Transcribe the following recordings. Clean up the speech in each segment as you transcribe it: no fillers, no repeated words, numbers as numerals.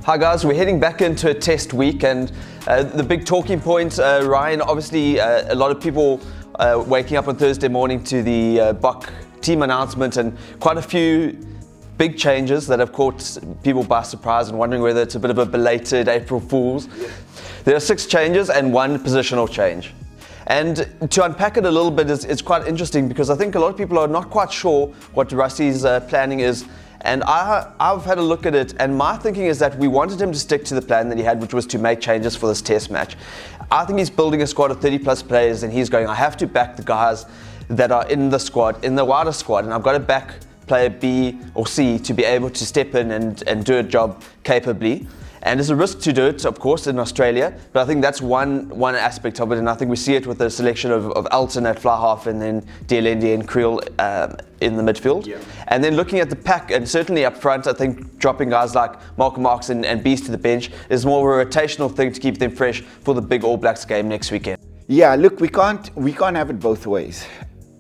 Hi guys, we're heading back into a test week, and the big talking point, Ryan, obviously a lot of people waking up on Thursday morning to the Bok team announcement, and quite a few big changes that have caught people by surprise and wondering whether it's a bit of a belated April Fool's. Yeah. There are 6 changes and 1 positional change. And to unpack it a little bit, it's quite interesting because I think a lot of people are not quite sure what Rassie's planning is. And I've had a look at it, and my thinking is that we wanted him to stick to the plan that he had, which was to make changes for this test match. I think he's building a squad of 30 plus players, and he's going, I have to back the guys that are in the squad, in the wider squad, and I've got to back player B or C to be able to step in and do a job capably. And there's a risk to do it, of course, in Australia, but I think that's one aspect of it, and I think we see it with the selection of Elton at fly half and then Dielendi and Creel in the midfield. Yeah. And then looking at the pack, and certainly up front, I think dropping guys like Malcolm Marx and Beast to the bench is more of a rotational thing to keep them fresh for the big All Blacks game next weekend. Yeah, look, we can't have it both ways.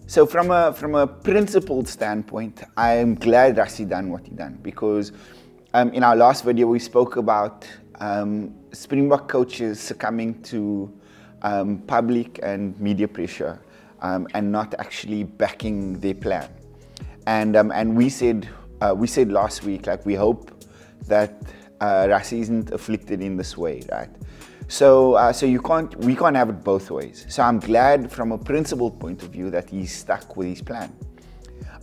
So from a principled standpoint, I'm glad Rassie done what he done, because in our last video, we spoke about Springbok coaches succumbing to public and media pressure and not actually backing their plan. And we said last week, like, we hope that Rassie isn't afflicted in this way, right? So we can't have it both ways. So I'm glad from a principled point of view that he's stuck with his plan.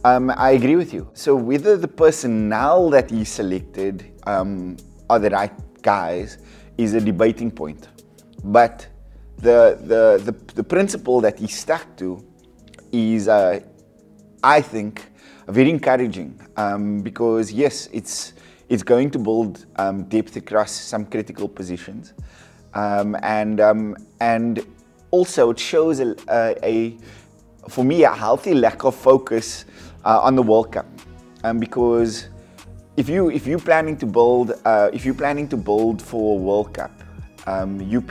I agree with you. So whether the personnel that he selected are the right guys is a debating point. But the principle that he stuck to is, I think, very encouraging, because yes, it's going to build depth across some critical positions, and also it shows for me a healthy lack of focus on the World Cup, because if you're planning to build for a World Cup, you're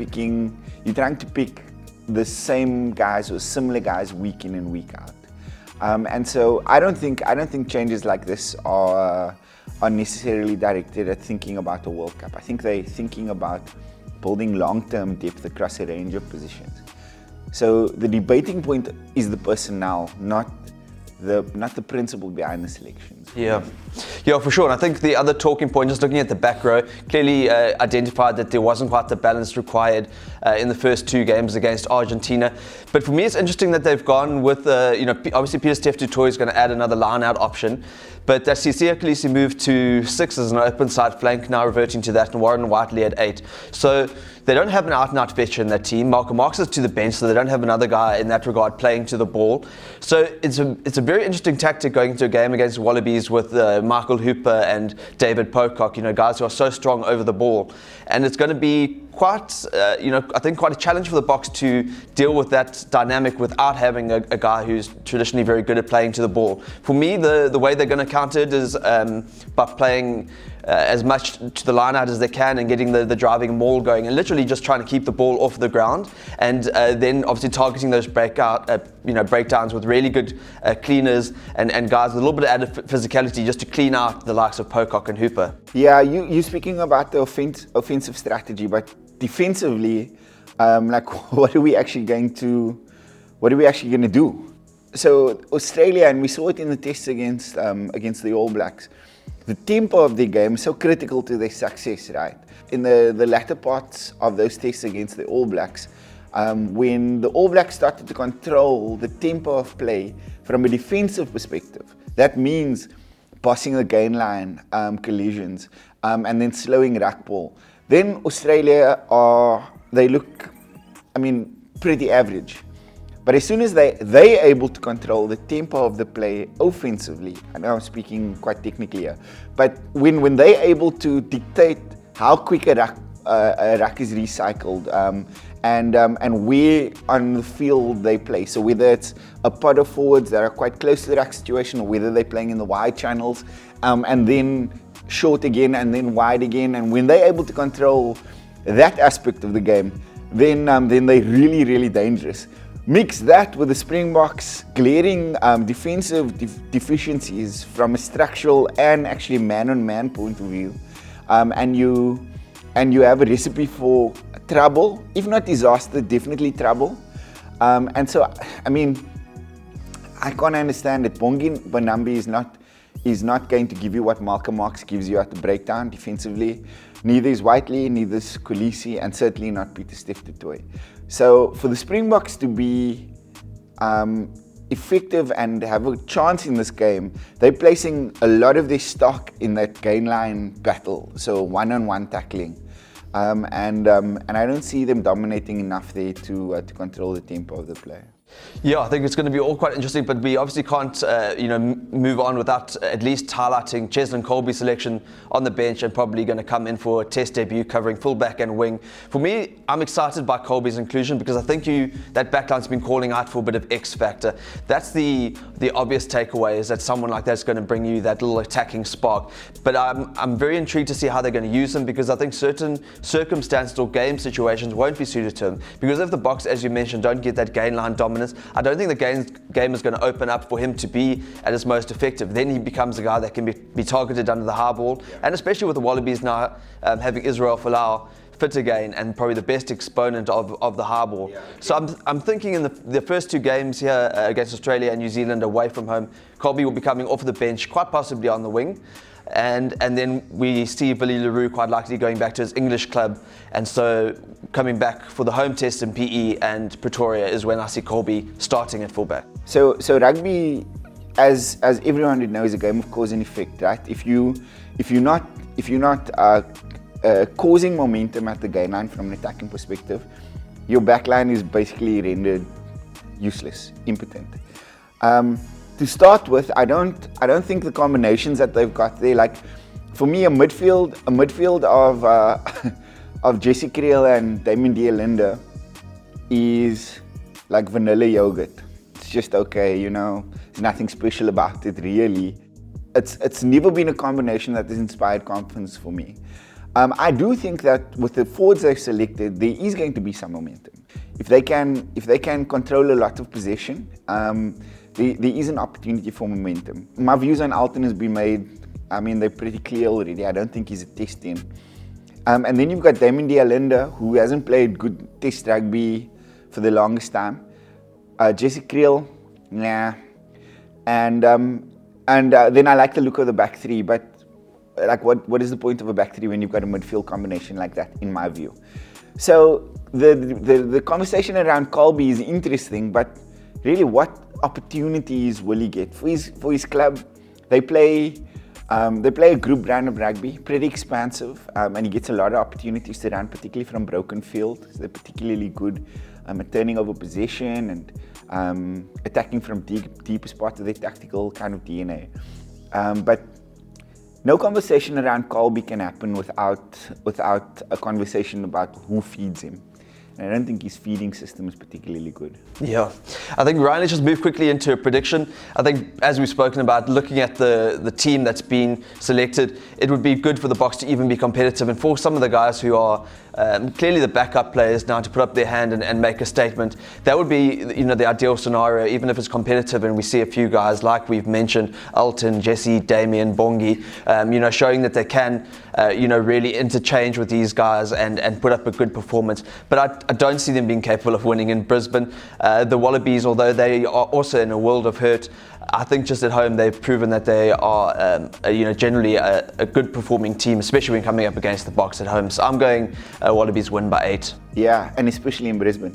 trying to pick the same guys or similar guys week in and week out, and so I don't think changes like this are necessarily directed at thinking about the World Cup. I think they're thinking about building long-term depth across a range of positions. So the debating point is the personnel, not the principle behind the selections. Yeah, for sure. And I think the other talking point, just looking at the back row, clearly identified that there wasn't quite the balance required in the first 2 games against Argentina. But for me, it's interesting that they've gone with, obviously Peter Steph Dutoit is going to add another line-out option, but that Sisia Kolisi moved to 6 as an open side flank, now reverting to that, and Warren Whiteley at 8. So they don't have an out-and-out veteran in that team. Malcolm Marx is to the bench, so they don't have another guy in that regard playing to the ball. So it's a very interesting tactic going into a game against Wallabies with Michael Hooper and David Pocock, guys who are so strong over the ball. And it's going to be quite, I think quite a challenge for the Boks to deal with that dynamic without having a guy who's traditionally very good at playing to the ball. For me, the way they're going to counter it is by playing as much to the line out as they can and getting the driving maul going, and literally just trying to keep the ball off the ground, and then obviously targeting those breakdowns with really good cleaners and guys with a little bit of added physicality just to clean out the likes of Pocock and Hooper. Yeah, you're speaking about the offensive strategy, but defensively, what are we actually going to do? So Australia, and we saw it in the tests against the All Blacks, the tempo of their game is so critical to their success, right? In the latter parts of those tests against the All Blacks, when the All Blacks started to control the tempo of play from a defensive perspective, that means passing the gain line, collisions, and then slowing ruck ball. Then Australia look pretty average. But as soon as they're able to control the tempo of the play offensively, I know I'm speaking quite technically here, but when they're able to dictate how quick a ruck is recycled, and where on the field they play, so whether it's a pod of forwards that are quite close to the ruck situation, or whether they're playing in the wide channels, and then short again, and then wide again, and when they're able to control that aspect of the game, then they're really, really dangerous. Mix that with the Springboks' glaring defensive deficiencies from a structural and actually man-on-man point of view, and you have a recipe for trouble, if not disaster, definitely trouble. And so, I mean, I can't understand that Bongi Banambi is not going to give you what Malcolm Marx gives you at the breakdown defensively. Neither is Whiteley, neither is Khaleesi, and certainly not Pieter-Steph du Toit. So for the Springboks to be effective and have a chance in this game, they're placing a lot of their stock in that gain line battle, so one-on-one tackling. And I don't see them dominating enough there to control the tempo of the play. Yeah, I think it's going to be all quite interesting, but we obviously can't, move on without at least highlighting Cheslin Colby's selection on the bench and probably going to come in for a test debut covering fullback and wing. For me, I'm excited by Colby's inclusion because I think that backline's been calling out for a bit of X factor. That's the obvious takeaway, is that someone like that's going to bring you that little attacking spark. But I'm very intrigued to see how they're going to use him, because I think certain circumstances or game situations won't be suited to him. Because if the Boks, as you mentioned, don't get that gain line dominance, I don't think the game is going to open up for him to be at his most effective. Then he becomes a guy that can be targeted under the high ball, and especially with the Wallabies now having Israel Folau fit again and probably the best exponent of the high ball. So I'm thinking in the first two games here against Australia and New Zealand away from home, Colby will be coming off the bench, quite possibly on the wing. And then we see Willie Leroux quite likely going back to his English club, and so coming back for the home test in PE and Pretoria is when I see Colby starting at fullback. So rugby, as everyone would know, is a game of cause and effect, right? If you're not causing momentum at the gain line from an attacking perspective, your back line is basically rendered useless, impotent. To start with, I don't think the combinations that they've got there, like for me, a midfield of Jesse Kriel and Damien D'Alinde is like vanilla yogurt. It's just okay, there's nothing special about it really. It's never been a combination that has inspired confidence for me. I do think that with the forwards they've selected, there is going to be some momentum. If they can control a lot of possession, there is an opportunity for momentum. My views on Alton has been made, they're pretty clear already. I don't think he's a test team. And then you've got Damien D'Alinde, who hasn't played good test rugby for the longest time. Jesse Kriel, nah. And then I like the look of the back three, but like what is the point of a back three when you've got a midfield combination like that, in my view? So the conversation around Colby is interesting, but really, what opportunities will he get for his club? They play a group brand of rugby, pretty expansive, and he gets a lot of opportunities to run, particularly from broken field. So they're particularly good at turning over possession and attacking from deep as part of their tactical kind of DNA. But no conversation around Colby can happen without a conversation about who feeds him. And I don't think his feeding system is particularly good. Yeah. I think, Ryan, let's just move quickly into a prediction. I think, as we've spoken about, looking at the team that's been selected, it would be good for the Boks to even be competitive, and for some of the guys who are clearly the backup players now to put up their hand and make a statement. That would be, the ideal scenario, even if it's competitive and we see a few guys like we've mentioned, Alton, Jesse, Damien, Bongi, showing that they can, really interchange with these guys and put up a good performance. But I don't see them being capable of winning in Brisbane. The Wallabies, although they are also in a world of hurt, I think just at home they've proven that they are, generally a good performing team, especially when coming up against the Boks at home. So I'm going Wallabies win by 8. Yeah, and especially in Brisbane.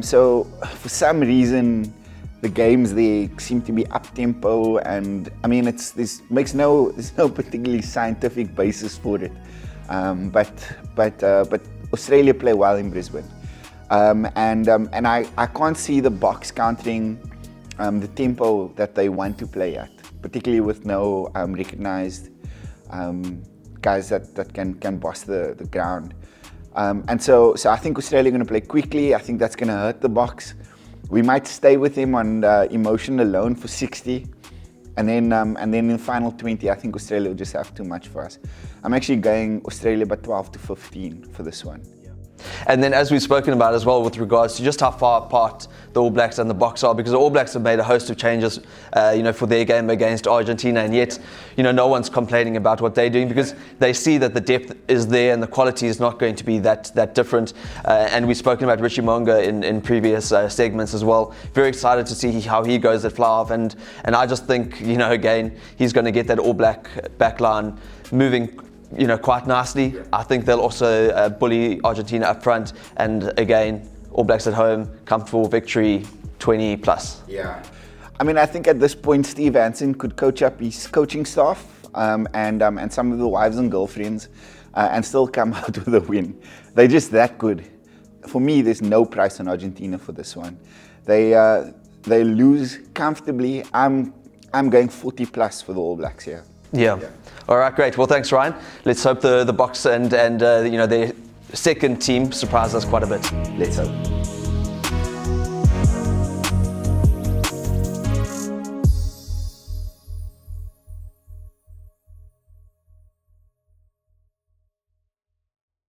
So for some reason, the games there seem to be up tempo, and there's no particularly scientific basis for it. But Australia play well in Brisbane, and I can't see the Boks countering the tempo that they want to play at, particularly with no recognised guys that can boss the ground. And so I think Australia are going to play quickly. I think that's going to hurt the Boks. We might stay with them on emotion alone for 60. And then in the final 20, I think Australia will just have too much for us. I'm actually going Australia by 12 to 15 for this one. And then, as we've spoken about as well, with regards to just how far apart the All Blacks and the Boks are, because the All Blacks have made a host of changes, for their game against Argentina, and yet, no one's complaining about what they're doing because they see that the depth is there and the quality is not going to be that different. And we've spoken about Richie Monga in previous segments as well. Very excited to see how he goes at fly-off, and I just think, again, he's going to get that All Black backline moving quite nicely. I think they'll also bully Argentina up front, and again, All Blacks at home, comfortable victory, 20 plus. Yeah. I mean, I think at this point, Steve Hansen could coach up his coaching staff and some of the wives and girlfriends and still come out with a win. They're just that good. For me, there's no price on Argentina for this one. They lose comfortably. I'm going 40 plus for the All Blacks here. Yeah. All right, great. Well, thanks, Ryan. Let's hope the Boks and their second team surprise us quite a bit. Let's hope.